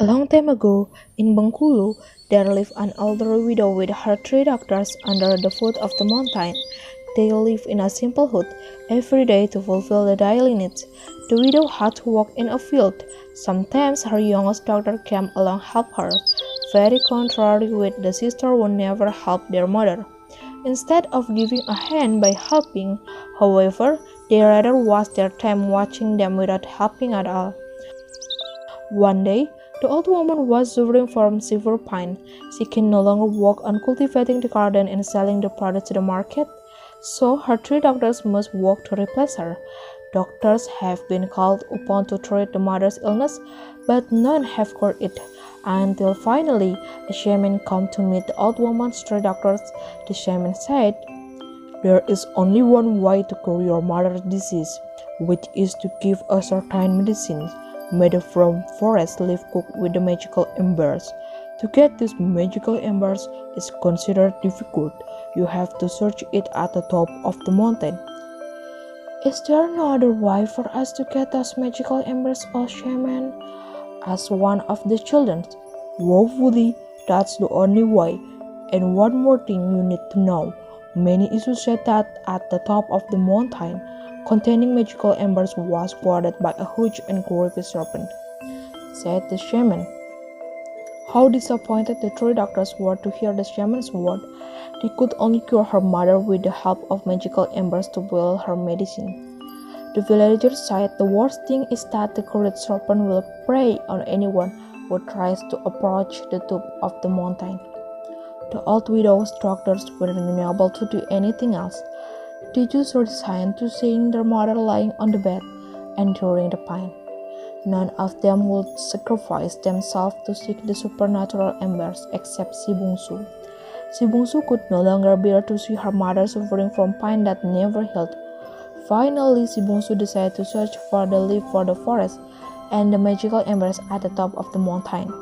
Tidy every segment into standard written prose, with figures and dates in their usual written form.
A long time ago, in Bengkulu, there lived an elderly widow with her three daughters under the foot of the mountain. They lived in a simple hut every day to fulfill the daily needs. The widow had to work in a field. Sometimes her youngest daughter came along help her, very contrary with the sister who never helped their mother. Instead of giving a hand by helping, however, they rather wasted their time watching them without helping at all. One day, the old woman was suffering from severe pain. She can no longer work on cultivating the garden and selling the produce to the market, so her three doctors must work to replace her. Doctors have been called upon to treat the mother's illness, but none have cured it. Until finally, a shaman came to meet the old woman's three doctors. The shaman said, "There is only one way to cure your mother's disease, which is to give a certain medicine made from forest leaf cooked with the magical embers. To get these magical embers is considered difficult. You have to search it at the top of the mountain." "Is there no other way for us to get those magical embers, oh shaman?" asked one of the children. "Woefully, that's the only way. And one more thing you need to know. Many issues said that at the top of the mountain, containing magical embers was guarded by a huge and creepy serpent," said the shaman. How disappointed the three doctors were to hear the shaman's word. They could only cure her mother with the help of magical embers to boil her medicine. The villagers said the worst thing is that the great serpent will prey on anyone who tries to approach the top of the mountain. The old widow's doctors were unable to do anything else. They just resigned to seeing their mother lying on the bed, enduring the pain. None of them would sacrifice themselves to seek the supernatural embers except si Bungsu. Si Bungsu could no longer bear to see her mother suffering from pain that never healed. Finally, si Bungsu decided to search for the leaf for the forest and the magical embers at the top of the mountain.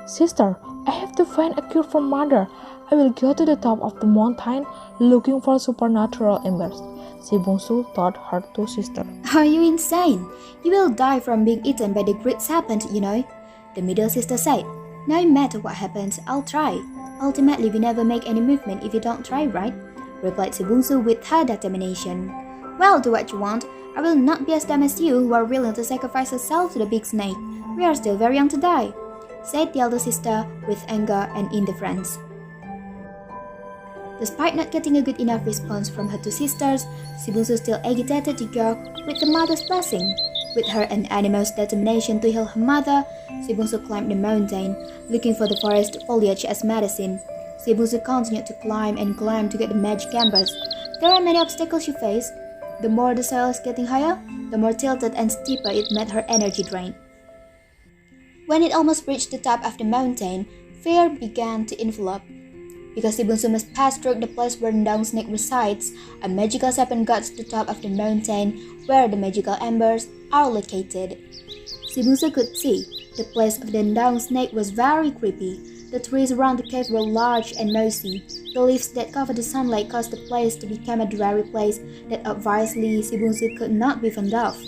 "Sister, I have to find a cure for mother. I will go to the top of the mountain looking for supernatural embers," si Bungsu told her two sisters. Are you insane? You will die from being eaten by the great serpent, you know, the middle sister said. "No matter what happens, I'll try. Ultimately, we never make any movement if you don't try, right?" replied Bungsu with her determination. "Well, do what you want. I will not be as dumb as you who are willing to sacrifice yourself to the big snake. We are still very young to die," said the elder sister with anger and indifference. Despite not getting a good enough response from her two sisters, Bungsu still agitated to go with the mother's blessing. With her and animal's determination to heal her mother, Bungsu climbed the mountain, looking for the forest foliage as medicine. Bungsu continued to climb and climb to get the magic embers. There are many obstacles she faced. The more the soil is getting higher, the more tilted and steeper it made her energy drain. When it almost reached the top of the mountain, fear began to envelop. Because Bungsu must pass through the place where the Ndang snake resides, a magical serpent got to the top of the mountain where the magical embers are located. Bungsu could see the place of the Ndang snake was very creepy. The trees around the cave were large and mossy. The leaves that covered the sunlight caused the place to become a dreary place that obviously Bungsu could not be fond of.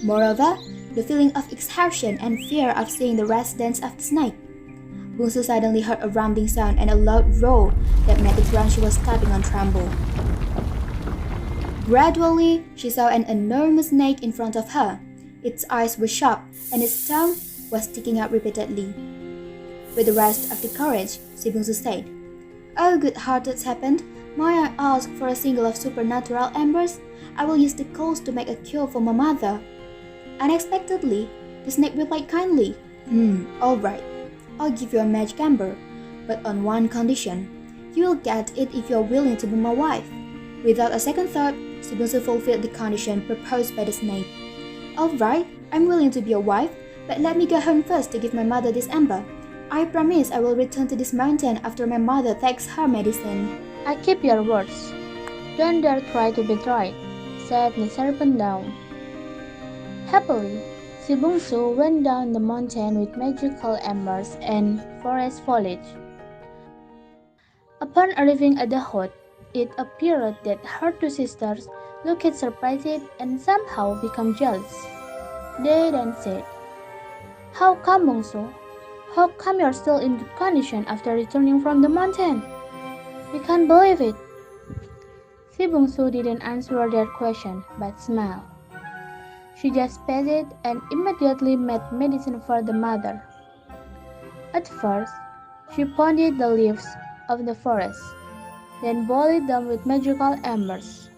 Moreover, the feeling of exhaustion and fear of seeing the residence of the snake. Bungsu suddenly heard a rumbling sound and a loud roar that made the ground she was stepping on tremble. Gradually, she saw an enormous snake in front of her. Its eyes were sharp and its tongue was sticking out repeatedly. With the rest of the courage, Bungsu said, "Oh, good-hearted serpent, may I ask for a single of supernatural embers? I will use the coals to make a cure for my mother." Unexpectedly, the snake replied kindly, All right. I'll give you a magic ember, but on one condition. You will get it if you are willing to be my wife." Without a second thought, Bungsu fulfilled the condition proposed by the snake. "All right, I'm willing to be your wife, but let me go home first to give my mother this ember. I promise I will return to this mountain after my mother takes her medicine." "I keep your words. Don't dare try to betray," said the serpent down. Happily, Bungsu went down the mountain with magical embers and forest foliage. Upon arriving at the hut, it appeared that her two sisters looked surprised and somehow became jealous. They then said, How come, Bungsu? How come you're still in good condition after returning from the mountain? We can't believe it. Si Bungsu didn't answer their question but smiled. She just paid and immediately made medicine for the mother. At first, she pounded the leaves of the forest, then boiled them with magical embers.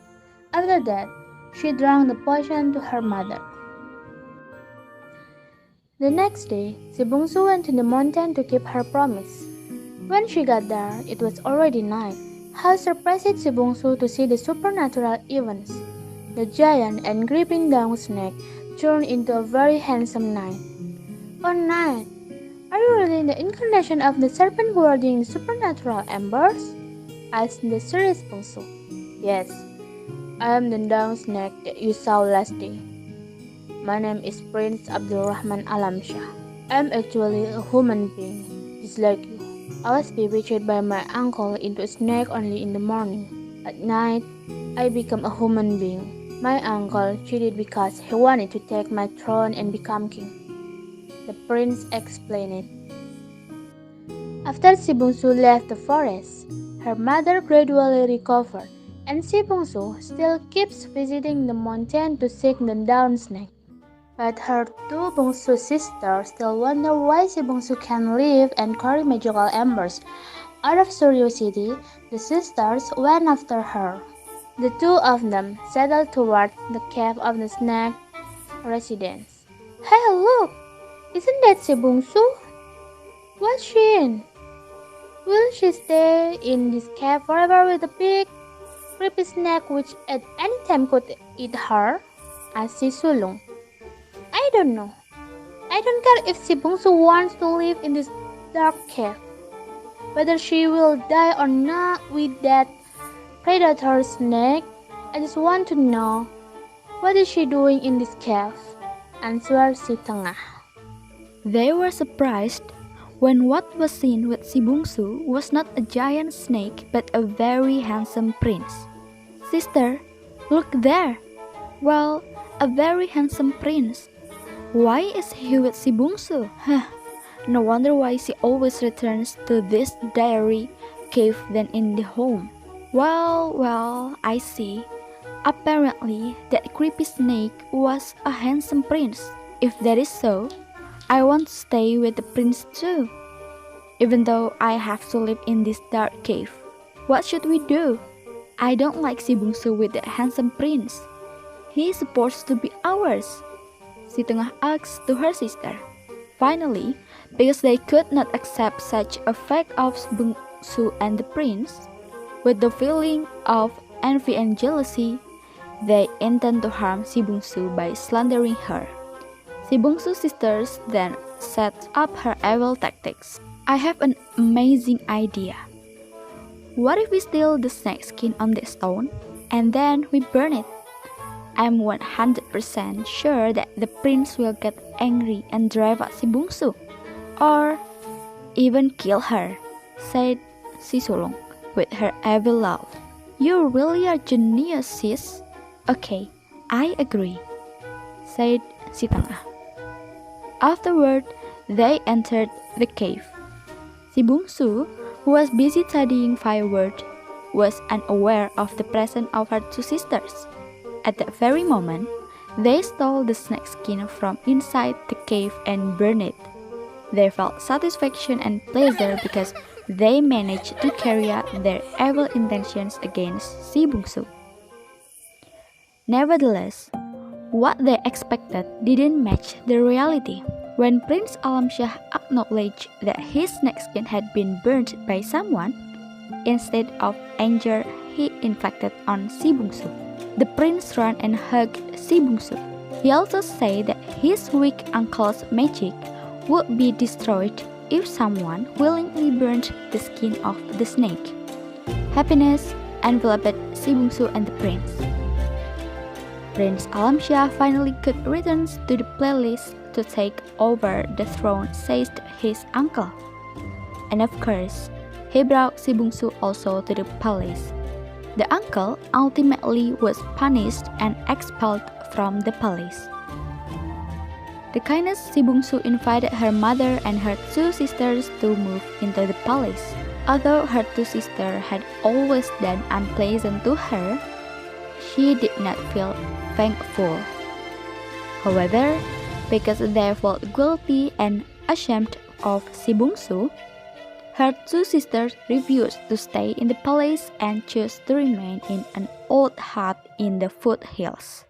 After that, she drank the potion to her mother. The next day, Si Bungsu went to the mountain to keep her promise. When she got there, it was already night. How surprised Si Bungsu to see the supernatural events. The giant and gripping down snake turned into a very handsome knight. Oh knight, are you really the incarnation of the serpent guarding the supernatural embers? Asked the serious Bungsu. Yes, I am the down snake that you saw last day. My name is Prince Abdulrahman Alamshah. I am actually a human being, just like you. I was bewitched by my uncle into a snake only in the morning. At night, I become a human being. My uncle cheated because he wanted to take my throne and become king. The prince explained it. After Si Bungsu left the forest, her mother gradually recovered, and Si Bungsu still keeps visiting the mountain to seek the down snake. But her two Bungsu sisters still wonder why Si Bungsu can live and carry magical embers. Out of curiosity, the sisters went after her. The two of them settled toward the cave of the snake residence. Hey, look! Isn't that Si Bungsu? What's she in? Will she stay in this cave forever with a big, creepy snake which at any time could eat her? Asked Si Sulung. I don't know. I don't care if Si Bungsu wants to live in this dark cave. Whether she will die or not with that predator snake, I just want to know what is she doing in this cave? Answered Si Tengah. They were surprised when what was seen with Si Bungsu was not a giant snake but a very handsome prince. Sister, look there! Well, a very handsome prince. Why is he with Si Bungsu? No wonder why she always returns to this diary cave than in the home. Well, I see. Apparently, that creepy snake was a handsome prince. If that is so, I want to stay with the prince too, even though I have to live in this dark cave. What should we do? I don't like Si Bungsu with that handsome prince. He is supposed to be ours. Si Tengah asked to her sister. Finally, because they could not accept such a fact of Bungsu and the prince, with the feeling of envy and jealousy, they intend to harm Si Bungsu by slandering her. Si Bungsu's sisters then set up her evil tactics. I have an amazing idea. What if we steal the snake skin on the stone and then we burn it? I'm 100% sure that the prince will get angry and drive at Si Bungsu, or even kill her, said Si Sulung with her evil laugh. You really are genius, sis. Okay, I agree, said Si Tengah. Afterward, they entered the cave. Si Bungsu, who was busy studying firewood, was unaware of the presence of her two sisters. At that very moment, they stole the snake skin from inside the cave and burned it. They felt satisfaction and pleasure because they managed to carry out their evil intentions against Si Bungsu. Nevertheless, what they expected didn't match the reality. When Prince Alamshah acknowledged that his snake skin had been burnt by someone, instead of anger he inflicted on Si Bungsu, the prince ran and hugged Si Bungsu. He also said that his weak uncle's magic would be destroyed if someone willingly burnt the skin of the snake. Happiness enveloped Si Bungsu and the prince. Prince Alamshah finally could return to the palace to take over the throne, said his uncle. And of course, he brought Si Bungsu also to the palace. The uncle ultimately was punished and expelled from the palace. The kindness Si Bungsu invited her mother and her two sisters to move into the palace. Although her two sisters had always done unpleasant to her, she did not feel thankful. However, because they felt guilty and ashamed of Si Bungsu, her two sisters refused to stay in the palace and chose to remain in an old hut in the foothills.